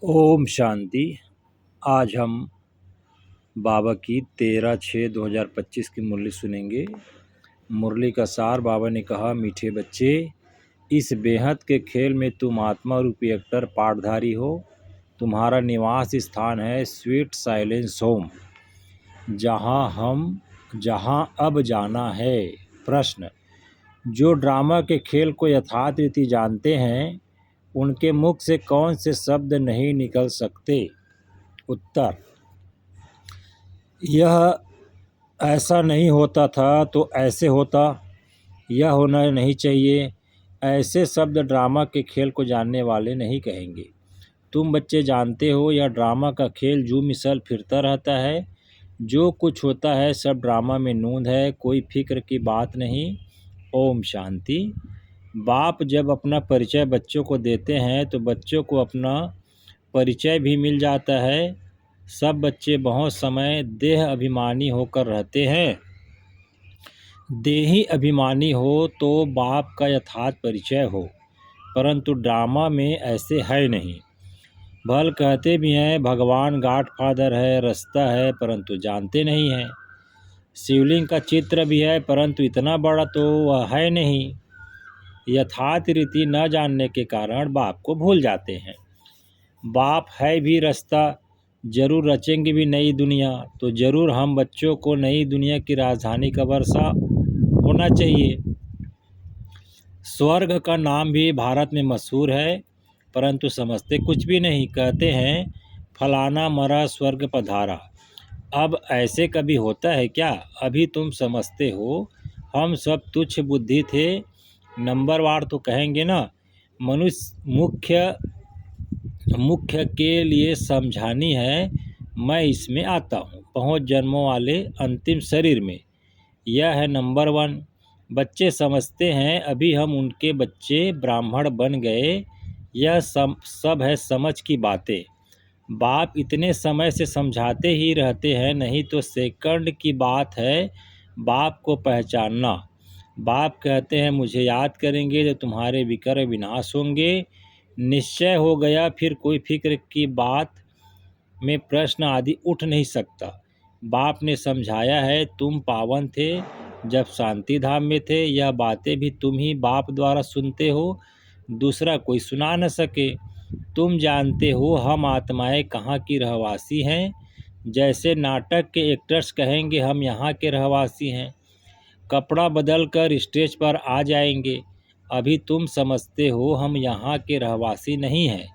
ओम शांति। आज हम बाबा की 13/6/2025 की मुरली सुनेंगे। मुरली का सार बाबा ने कहा, मीठे बच्चे, इस बेहद के खेल में तुम आत्मा रूपी एक्टर पाठधारी हो। तुम्हारा निवास स्थान है स्वीट साइलेंस होम, जहां अब जाना है। प्रश्न: जो ड्रामा के खेल को यथार्थ रीति जानते हैं, उनके मुख से कौन से शब्द नहीं निकल सकते? उत्तर: यह ऐसा नहीं होता था तो ऐसे होता, यह होना नहीं चाहिए, ऐसे शब्द ड्रामा के खेल को जानने वाले नहीं कहेंगे। तुम बच्चे जानते हो, यह ड्रामा का खेल जू मिसल फिरता रहता है। जो कुछ होता है सब ड्रामा में नूंद है, कोई फिक्र की बात नहीं। ओम शांति। बाप जब अपना परिचय बच्चों को देते हैं तो बच्चों को अपना परिचय भी मिल जाता है। सब बच्चे बहुत समय देह अभिमानी होकर रहते हैं। देही अभिमानी हो तो बाप का यथार्थ परिचय हो, परंतु ड्रामा में ऐसे है नहीं। भल कहते भी हैं भगवान गॉडफादर है, रास्ता है, परंतु जानते नहीं हैं। शिवलिंग का चित्र भी है, परंतु इतना बड़ा तो वह है नहीं। यथार्थ रीति न जानने के कारण बाप को भूल जाते हैं। बाप है भी रास्ता, जरूर रचेंगे भी नई दुनिया, तो जरूर हम बच्चों को नई दुनिया की राजधानी का वर्षा होना चाहिए। स्वर्ग का नाम भी भारत में मशहूर है, परंतु समझते कुछ भी नहीं। कहते हैं फलाना मरा स्वर्ग पधारा। अब ऐसे कभी होता है क्या? अभी तुम समझते हो हम सब तुच्छ बुद्धि थे। नंबरवार तो कहेंगे ना। मनुष्य मुख्य के लिए समझानी है, मैं इसमें आता हूँ बहुत जन्मों वाले अंतिम शरीर में। यह है नंबर 1। बच्चे समझते हैं अभी हम उनके बच्चे ब्राह्मण बन गए। यह सब है समझ की बातें। बाप इतने समय से समझाते ही रहते हैं, नहीं तो सेकंड की बात है बाप को पहचानना। बाप कहते हैं मुझे याद करेंगे तो तुम्हारे विकर विनाश होंगे। निश्चय हो गया, फिर कोई फिक्र की बात में प्रश्न आदि उठ नहीं सकता। बाप ने समझाया है, तुम पावन थे जब शांति धाम में थे। यह बातें भी तुम ही बाप द्वारा सुनते हो, दूसरा कोई सुना न सके। तुम जानते हो हम आत्माएं कहाँ की रहवासी हैं। जैसे नाटक के एक्टर्स कहेंगे हम यहाँ के रहवासी हैं, कपड़ा बदल कर स्टेज पर आ जाएंगे। अभी तुम समझते हो हम यहाँ के रहवासी नहीं हैं,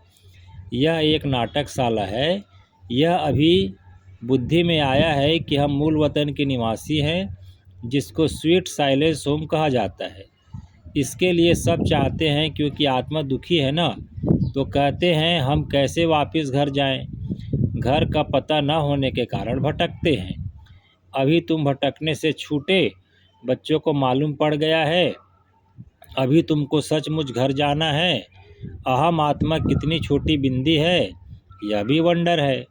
यह एक नाटकशाला है। यह अभी बुद्धि में आया है कि हम मूल वतन के निवासी हैं, जिसको स्वीट साइलेंस होम कहा जाता है। इसके लिए सब चाहते हैं, क्योंकि आत्मा दुखी है ना, तो कहते हैं हम कैसे वापस घर जाएं। घर का पता न होने के कारण भटकते हैं। अभी तुम भटकने से छूटे, बच्चों को मालूम पड़ गया है। अभी तुमको सचमुच घर जाना है। अहम आत्मा कितनी छोटी बिंदी है, यह भी वंडर है,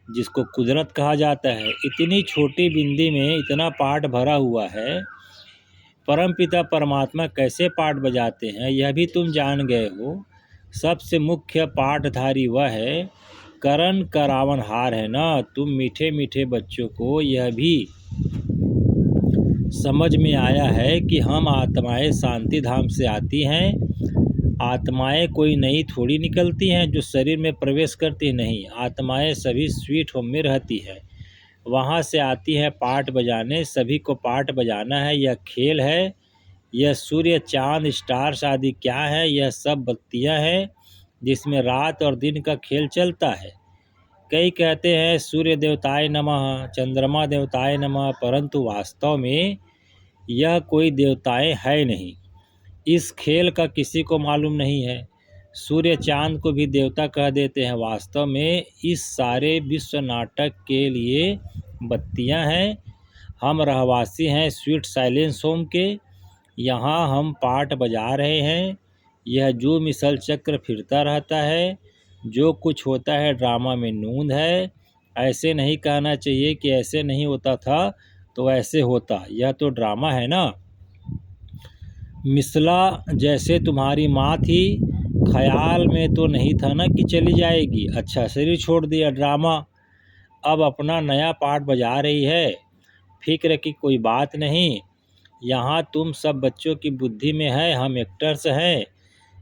जिसको कुदरत कहा जाता है। इतनी छोटी बिंदी में इतना पाठ भरा हुआ है। परमपिता परमात्मा कैसे पाठ बजाते हैं, यह भी तुम जान गए हो। सबसे मुख्य पाठधारी वह है, करण करावनहार है ना। तुम मीठे मीठे बच्चों को यह भी समझ में आया है कि हम आत्माएं शांति धाम से आती हैं। आत्माएं कोई नई थोड़ी निकलती हैं जो शरीर में प्रवेश करती नहीं। आत्माएं सभी स्वीट होम में रहती हैं, वहाँ से आती हैं पाठ बजाने। सभी को पाठ बजाना है, यह खेल है। यह सूर्य चांद स्टार्स आदि क्या है? यह सब बत्तियाँ हैं जिसमें रात और दिन का खेल चलता है। कई कहते हैं सूर्य देवताय नमः, चंद्रमा देवताय नमः, परंतु वास्तव में यह कोई देवताएं है नहीं। इस खेल का किसी को मालूम नहीं है। सूर्य चांद को भी देवता कह देते हैं। वास्तव में इस सारे विश्व नाटक के लिए बत्तियां हैं। हम रहवासी हैं स्वीट साइलेंस होम के। यहाँ हम पाठ बजा रहे हैं। यह जो मिसल चक्र फिरता रहता है। जो कुछ होता है ड्रामा में नूंद है। ऐसे नहीं कहना चाहिए कि ऐसे नहीं होता था तो ऐसे होता, यह तो ड्रामा है ना। मिसला जैसे तुम्हारी माँ थी, ख्याल में तो नहीं था ना कि चली जाएगी। अच्छा, शरीर छोड़ दिया, ड्रामा। अब अपना नया पार्ट बजा रही है। फिक्र की कोई बात नहीं, यहाँ तुम सब बच्चों की बुद्धि में है, हम एक्टर्स हैं।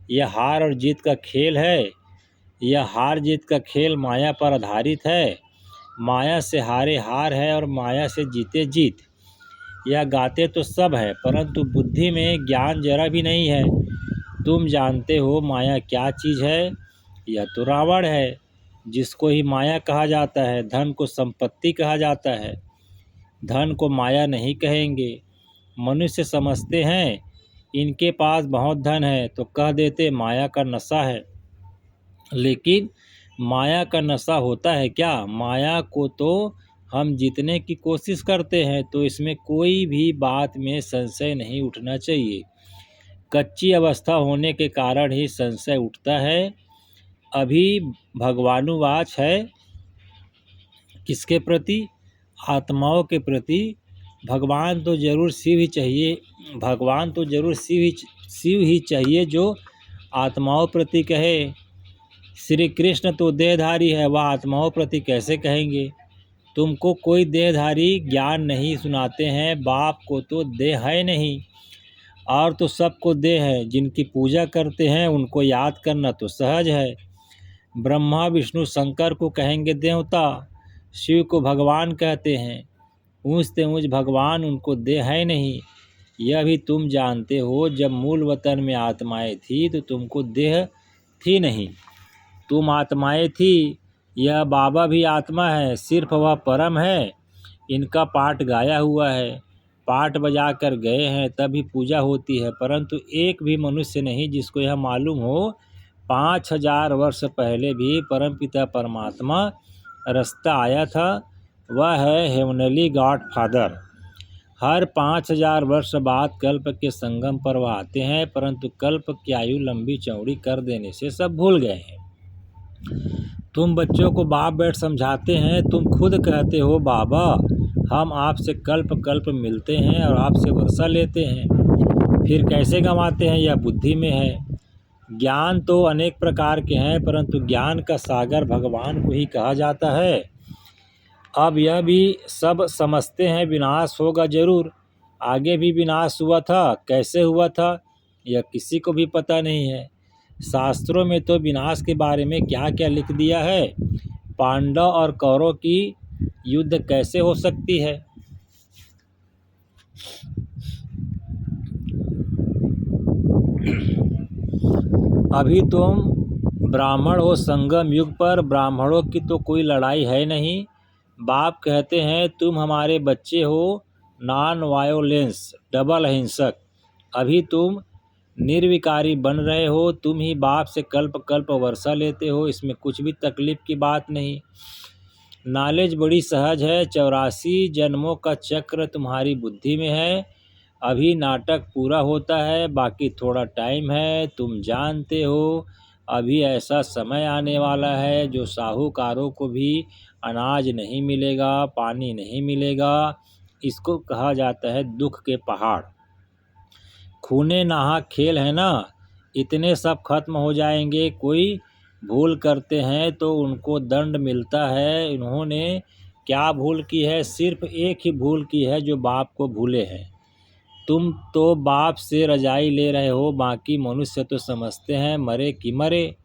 यह हार और जीत का खेल है। यह हार जीत का खेल माया पर आधारित है। माया से हारे हार है और माया से जीते जीत। यह गाते तो सब है, परंतु बुद्धि में ज्ञान जरा भी नहीं है। तुम जानते हो माया क्या चीज़ है? यह तो रावण है, जिसको ही माया कहा जाता है। धन को संपत्ति कहा जाता है, धन को माया नहीं कहेंगे। मनुष्य समझते हैं इनके पास बहुत धन है तो कह देते माया का नशा है। लेकिन माया का नशा होता है क्या? माया को तो हम जीतने की कोशिश करते हैं, तो इसमें कोई भी बात में संशय नहीं उठना चाहिए। कच्ची अवस्था होने के कारण ही संशय उठता है। अभी भगवानुवाच है किसके प्रति? आत्माओं के प्रति। भगवान तो जरूर शिव ही चाहिए, भगवान तो जरूर शिव ही चाहिए जो आत्माओं प्रति कहे। श्री कृष्ण तो देहधारी है, वह आत्माओं प्रति कैसे कहेंगे? तुमको कोई देहधारी ज्ञान नहीं सुनाते हैं। बाप को तो देह है नहीं, और तो सबको देह है। जिनकी पूजा करते हैं उनको याद करना तो सहज है। ब्रह्मा विष्णु शंकर को कहेंगे देवता, शिव को भगवान कहते हैं। ऊँचते ऊँच भगवान, उनको देह है नहीं। यह भी तुम जानते हो, जब मूल वतन में आत्माएं थी तो तुमको देह थी नहीं, तुम आत्माएं थी। यह बाबा भी आत्मा है, सिर्फ वह परम है। इनका पाठ गाया हुआ है, पाठ बजा कर गए हैं, तभी पूजा होती है। परंतु एक भी मनुष्य नहीं जिसको यह मालूम हो 5000 वर्ष पहले भी परमपिता परमात्मा रास्ता आया था। वह है हेवनली गॉड फादर। हर 5000 वर्ष बाद कल्प के संगम पर वह आते हैं, परंतु कल्प की आयु लंबी चौड़ी कर देने से सब भूल गए हैं। तुम बच्चों को बाप बैठ समझाते हैं, तुम खुद कहते हो बाबा हम आपसे कल्प कल्प मिलते हैं और आपसे वर्षा लेते हैं, फिर कैसे गंवाते हैं? यह बुद्धि में है। ज्ञान तो अनेक प्रकार के हैं, परंतु ज्ञान का सागर भगवान को ही कहा जाता है। अब यह भी सब समझते हैं विनाश होगा जरूर। आगे भी विनाश हुआ था, कैसे हुआ था यह किसी को भी पता नहीं है। शास्त्रों में तो विनाश के बारे में क्या क्या लिख दिया है। पांडव और कौरव की युद्ध कैसे हो सकती है? अभी तुम ब्राह्मण हो, संगम युग पर ब्राह्मणों की तो कोई लड़ाई है नहीं। बाप कहते हैं तुम हमारे बच्चे हो, नॉन वायोलेंस, डबल अहिंसक। अभी तुम निर्विकारी बन रहे हो, तुम ही बाप से कल्प कल्प वर्षा लेते हो, इसमें कुछ भी तकलीफ की बात नहीं। नॉलेज बड़ी सहज है। 84 जन्मों का चक्र तुम्हारी बुद्धि में है। अभी नाटक पूरा होता है, बाकी थोड़ा टाइम है। तुम जानते हो अभी ऐसा समय आने वाला है जो साहूकारों को भी अनाज नहीं मिलेगा, पानी नहीं मिलेगा। इसको कहा जाता है दुख के पहाड़। खूने नाहक खेल है ना, इतने सब खत्म हो जाएंगे। कोई भूल करते हैं तो उनको दंड मिलता है। इन्होंने क्या भूल की है? सिर्फ एक ही भूल की है, जो बाप को भूले हैं। तुम तो बाप से रजाई ले रहे हो, बाकी मनुष्य तो समझते हैं मरे कि मरे।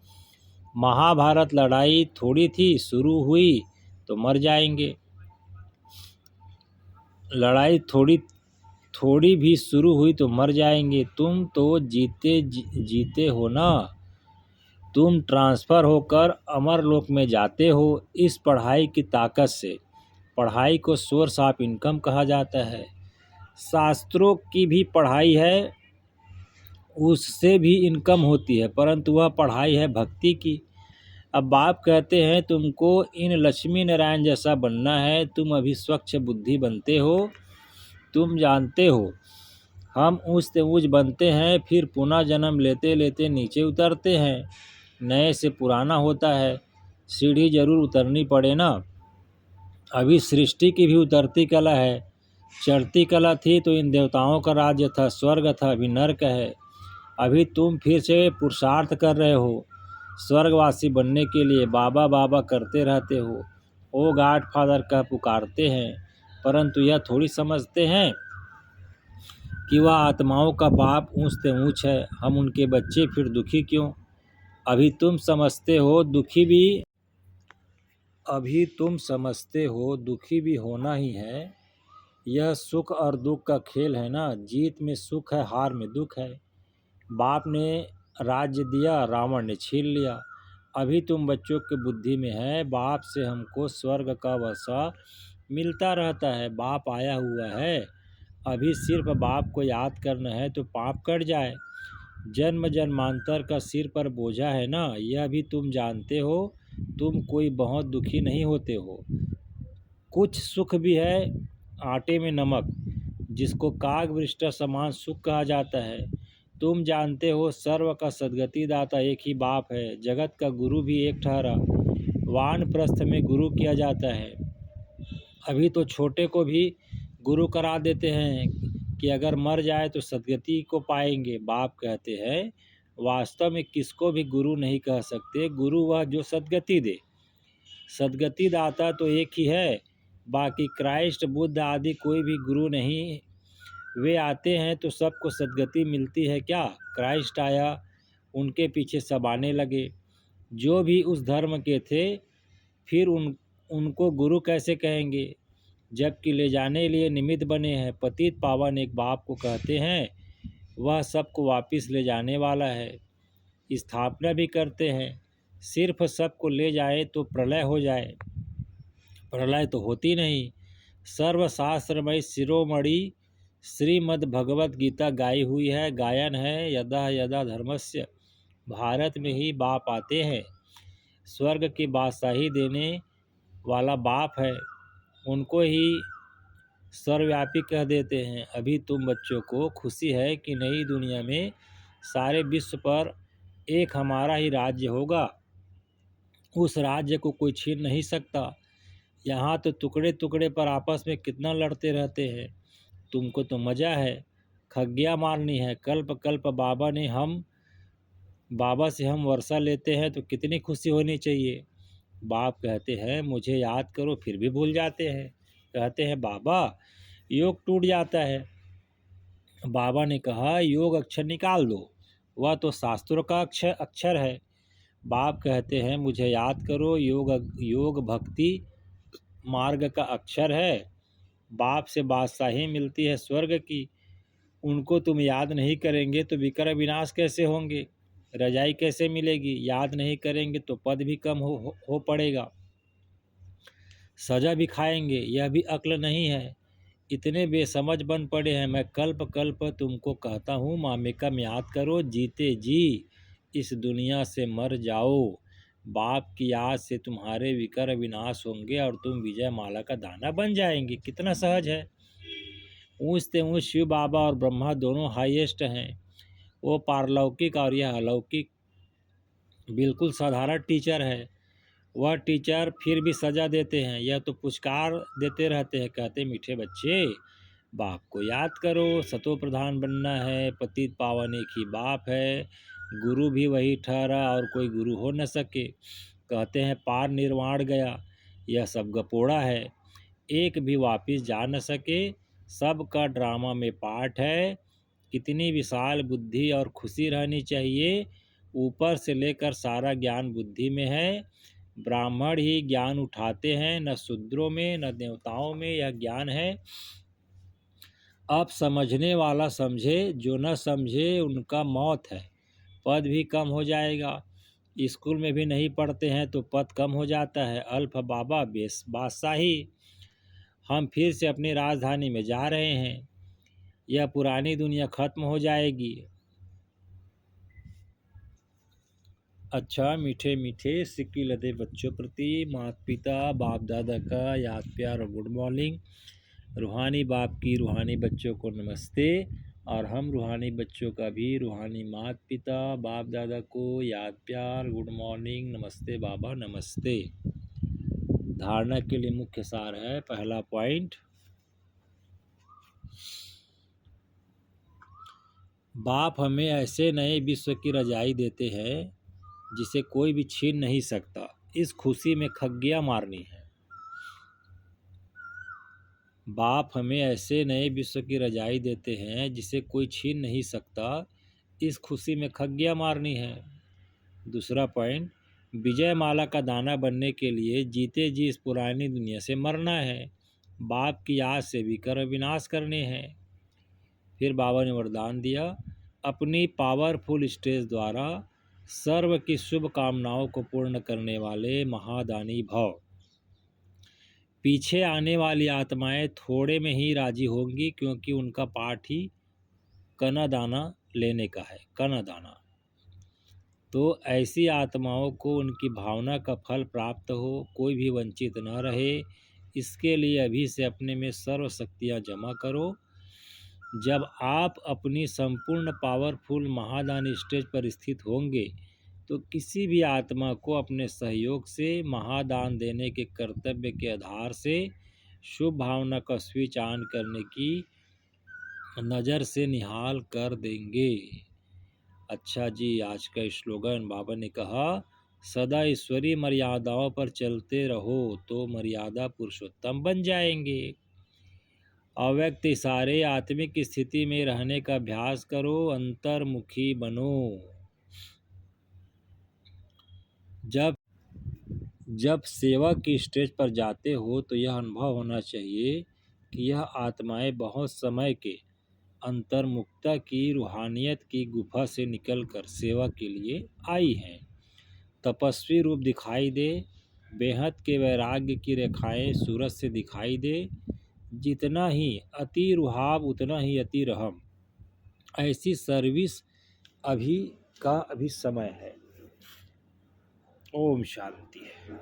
महाभारत लड़ाई थोड़ी थी, शुरू हुई तो मर जाएंगे। लड़ाई थोड़ी भी शुरू हुई तो मर जाएंगे। तुम तो जीते हो ना, तुम ट्रांसफ़र होकर अमरलोक में जाते हो इस पढ़ाई की ताकत से। पढ़ाई को सोर्स ऑफ इनकम कहा जाता है। शास्त्रों की भी पढ़ाई है, उससे भी इनकम होती है, परंतु वह पढ़ाई है भक्ति की। अब बाप कहते हैं तुमको इन लक्ष्मी नारायण जैसा बनना है। तुम अभी स्वच्छ बुद्धि बनते हो। तुम जानते हो हम ऊँच से ऊँच बनते हैं, फिर पुनः जन्म लेते लेते नीचे उतरते हैं। नए से पुराना होता है, सीढ़ी जरूर उतरनी पड़े ना। अभी सृष्टि की भी उतरती कला है। चढ़ती कला थी तो इन देवताओं का राज्य था, स्वर्ग था, अभी नर्क है। अभी तुम फिर से पुरुषार्थ कर रहे हो, स्वर्गवासी बनने के लिए बाबा बाबा करते रहते हो, ओ गॉड फादर कह पुकारते हैं, परंतु यह थोड़ी समझते हैं कि वह आत्माओं का बाप ऊंच से ऊंच है, हम उनके बच्चे, फिर दुखी क्यों? अभी तुम समझते हो दुखी भी अभी तुम समझते हो दुखी भी होना ही है। यह सुख और दुख का खेल है ना, जीत में सुख है, हार में दुख है। बाप ने राज्य दिया, रावण ने छीन लिया। अभी तुम बच्चों की बुद्धि में है, बाप से हमको स्वर्ग का वसा मिलता रहता है, बाप आया हुआ है। अभी सिर्फ बाप को याद करना है तो पाप कट जाए। जन्म जन्मांतर का सिर पर बोझा है ना, यह भी तुम जानते हो। तुम कोई बहुत दुखी नहीं होते हो। कुछ सुख भी है, आटे में नमक, जिसको काग वृष्ट समान सुख कहा जाता है। तुम जानते हो सर्व का सद्गति दाता एक ही बाप है, जगत का गुरु भी एक ठहरा, वानप्रस्थ में गुरु किया जाता है। अभी तो छोटे को भी गुरु करा देते हैं कि अगर मर जाए तो सद्गति को पाएंगे। बाप कहते हैं वास्तव में किसको भी गुरु नहीं कह सकते, गुरु वह जो सद्गति दे। सद्गति दाता तो एक ही है, बाकी क्राइस्ट बुद्ध आदि कोई भी गुरु नहीं। वे आते हैं तो सबको सद्गति मिलती है क्या? क्राइस्ट आया, उनके पीछे सब आने लगे, जो भी उस धर्म के थे, फिर उनको गुरु कैसे कहेंगे जबकि ले जाने लिए निमित्त बने हैं। पतित पावन एक बाप को कहते हैं, वह सबको वापस ले जाने वाला है, स्थापना भी करते हैं। सिर्फ सबको ले जाए तो प्रलय हो जाए, प्रलय तो होती नहीं। सर्वशास्त्रमय शिरोमणि श्रीमद् भगवत गीता गाई हुई है, गायन है, यदा यदा धर्मस्य, भारत में ही बाप आते हैं। स्वर्ग की बादशाही देने वाला बाप है, उनको ही सर्वव्यापी कह देते हैं। अभी तुम बच्चों को खुशी है कि नई दुनिया में सारे विश्व पर एक हमारा ही राज्य होगा, उस राज्य को कोई छीन नहीं सकता। यहाँ तो टुकड़े टुकड़े पर आपस में कितना लड़ते रहते हैं। तुमको तो मज़ा है, खग्गियाँ मारनी है। कल्प कल्प बाबा से हम वर्षा लेते हैं तो कितनी खुशी होनी चाहिए। बाप कहते हैं मुझे याद करो, फिर भी भूल जाते हैं। कहते हैं बाबा योग टूट जाता है। बाबा ने कहा योग अक्षर निकाल दो, वह तो शास्त्रों का अक्षर अक्षर है। बाप कहते हैं मुझे याद करो, योग भक्ति मार्ग का अक्षर है। बाप से बादशाही मिलती है स्वर्ग की, उनको तुम याद नहीं करेंगे तो विकर विनाश कैसे होंगे, रजाई कैसे मिलेगी? याद नहीं करेंगे तो पद भी कम हो पड़ेगा, सजा भी खाएंगे। यह भी अक्ल नहीं है, इतने बेसमझ बन पड़े हैं। मैं कल्प कल्प तुमको कहता हूँ मामेकम याद करो, जीते जी इस दुनिया से मर जाओ। बाप की याद से तुम्हारे विकर विनाश होंगे और तुम विजय माला का दाना बन जाएंगे। कितना सहज है। ऊँचते ऊँच शिव बाबा और ब्रह्मा दोनों हाईएस्ट हैं, वो पारलौकिक और यह अलौकिक। बिल्कुल साधारण टीचर है, वह टीचर फिर भी सजा देते हैं, यह तो पुचकार देते रहते हैं। कहते मीठे बच्चे बाप को याद करो, सतो प्रधान बनना है, पतित पावन एक ही बाप है, गुरु भी वही ठहरा और कोई गुरु हो न सके। कहते हैं पार निर्वाण गया, यह सब गपोड़ा है, एक भी वापिस जा न सके, सबका ड्रामा में पार्ट है। कितनी विशाल बुद्धि और खुशी रहनी चाहिए। ऊपर से लेकर सारा ज्ञान बुद्धि में है। ब्राह्मण ही ज्ञान उठाते हैं, न शूद्रों में न देवताओं में यह ज्ञान है। अब समझने वाला समझे, जो न समझे उनका मौत है। पद भी कम हो जाएगा, स्कूल में भी नहीं पढ़ते हैं तो पद कम हो जाता है। अल्फ बाबा बेस बादशाही, हम फिर से अपनी राजधानी में जा रहे हैं, यह पुरानी दुनिया खत्म हो जाएगी। अच्छा मीठे मीठे सिक्की लदे बच्चों प्रति माता पिता बाप दादा का याद प्यार और गुड मॉर्निंग। रूहानी बाप की रूहानी बच्चों को नमस्ते, और हम रूहानी बच्चों का भी रूहानी माता पिता बाप दादा को याद प्यार गुड मॉर्निंग, नमस्ते बाबा नमस्ते। धारणा के लिए मुख्य सार है। पहला पॉइंट, बाप हमें ऐसे नए विश्व की रजाई देते हैं जिसे कोई भी छीन नहीं सकता। इस खुशी में खग्गियाँ मारनी है। बाप हमें ऐसे नए विश्व की रजाई देते हैं जिसे कोई छीन नहीं सकता। इस खुशी में खग्गियाँ मारनी है। दूसरा पॉइंट, विजय माला का दाना बनने के लिए जीते जी इस पुरानी दुनिया से मरना है। बाप की याद से भी कर्म विनाश करने हैं। फिर बाबा ने वरदान दिया, अपनी पावरफुल स्टेज द्वारा सर्व की शुभ कामनाओं को पूर्ण करने वाले महादानी भव। पीछे आने वाली आत्माएं थोड़े में ही राजी होंगी, क्योंकि उनका पाठ ही कना दाना लेने का है। कना दाना। तो ऐसी आत्माओं को उनकी भावना का फल प्राप्त हो, कोई भी वंचित न रहे, इसके लिए अभी से अपने में सर्व शक्तियाँ जमा करो। जब आप अपनी संपूर्ण पावरफुल महादानी स्टेज पर स्थित होंगे तो किसी भी आत्मा को अपने सहयोग से महादान देने के कर्तव्य के आधार से शुभ भावना का स्विच ऑन करने की नज़र से निहाल कर देंगे। अच्छा जी, आज का स्लोगन बाबा ने कहा, सदा ईश्वरीय मर्यादाओं पर चलते रहो तो मर्यादा पुरुषोत्तम बन जाएंगे। अव्यक्त इशारे आत्मिक स्थिति में रहने का अभ्यास करो, अंतर्मुखी बनो। जब सेवा की स्टेज पर जाते हो तो यह अनुभव होना चाहिए कि यह आत्माएं बहुत समय के अंतर्मुखता की रूहानियत की गुफा से निकलकर सेवा के लिए आई हैं। तपस्वी रूप दिखाई दे, बेहद के वैराग्य की रेखाएं सूरज से दिखाई दे। जितना ही अति रुहाब उतना ही अति रहम। ऐसी सर्विस अभी का अभी समय है। ओम शांति है।